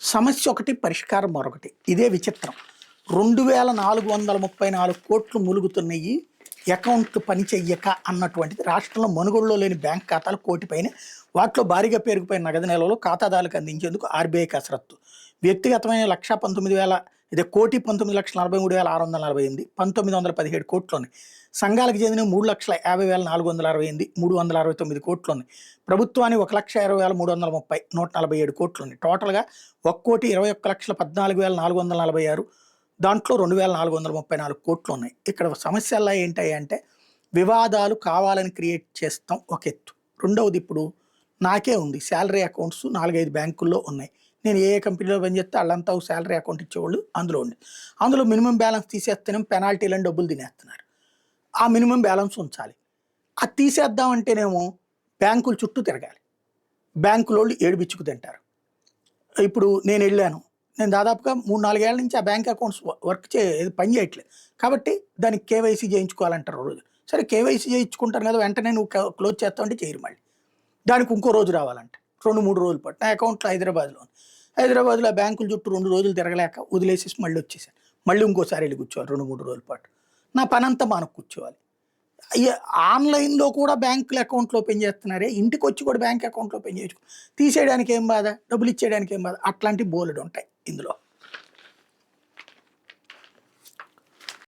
సమస్య ఒకటి, పరిష్కారం మరొకటి. ఇదే విచిత్రం. 2434 కోట్లు ములుగుతున్నాయి. అకౌంట్ పని చెయ్యక అన్నటువంటిది రాష్ట్రంలో మనుగోడులో లేని బ్యాంక్ ఖాతాలు కోటి పైన. వాటిలో భారీగా పేరుకుపోయిన నగదు నిల్వలు ఖాతాదారులకు అందించేందుకు ఆర్బీఐ కసరత్తు. వ్యక్తిగతమైన 1,19,000 ఇదే 1,19,43,648 1917 కోట్లున్నాయి. సంఘాలకు చెందిన 3,50,468 369 కోట్లున్నాయి. ప్రభుత్వానికి 1,20,330 147 కోట్లున్నాయి. టోటల్గా 1,21,14,446 దాంట్లో 2,434 కోట్లు ఉన్నాయి. ఇక్కడ సమస్యల్లో ఏంటి అంటే వివాదాలు కావాలని క్రియేట్ చేస్తాం ఒక ఎత్తు. రెండవది ఇప్పుడు నాకే ఉంది శాలరీ అకౌంట్స్ 4-5 బ్యాంకుల్లో ఉన్నాయి. నేను ఏ కంపెనీలో పనిచేస్తే వాళ్ళంతా శాలరీ అకౌంట్ ఇచ్చేవాళ్ళు అందులో ఉంది. అందులో మినిమం బ్యాలెన్స్ తీసేస్తేనే పెనాల్టీలను డబ్బులు తినేస్తున్నారు. ఆ మినిమం బ్యాలెన్స్ ఉంచాలి. అది తీసేద్దామంటేనేమో బ్యాంకుల చుట్టూ తిరగాలి. బ్యాంకులోళ్ళు ఏడుబిచ్చుకు తింటారు. ఇప్పుడు నేను వెళ్ళాను, నేను దాదాపుగా 3-4 ఏళ్ల నుంచి ఆ బ్యాంక్ అకౌంట్స్ పని చేయట్లేదు. కాబట్టి దానికి కేవైసీ చేయించుకోవాలంటారు రోజు. సరే కేవైసీ చేయించుకుంటారు కదా, వెంటనే నువ్వు క్లోజ్ చేస్తావంటే చేయరు. మళ్ళీ దానికి ఇంకో రోజు రావాలంట, 2-3 రోజులు పాటు. నా అకౌంట్లో హైదరాబాద్లో ఆ బ్యాంకుల చుట్టూ 2 రోజులు తిరగలేక వదిలేసేసి మళ్ళీ వచ్చేసాను. మళ్ళీ ఇంకోసారి వెళ్ళి కూర్చోవాలి 2-3 రోజుల పాటు. నా పని అంతా మానకు కూర్చోవాలి. ఆన్లైన్లో కూడా బ్యాంకులు అకౌంట్లు ఓపెన్ చేస్తున్నారే, ఇంటికి వచ్చి కూడా బ్యాంక్ అకౌంట్లు ఓపెన్ చేసుకో. తీసేయడానికి ఏం బాధ, డబ్బులు ఇచ్చేయడానికి ఏం బాధ, అట్లాంటి బోలెడు ఉంటాయి ఇందులో.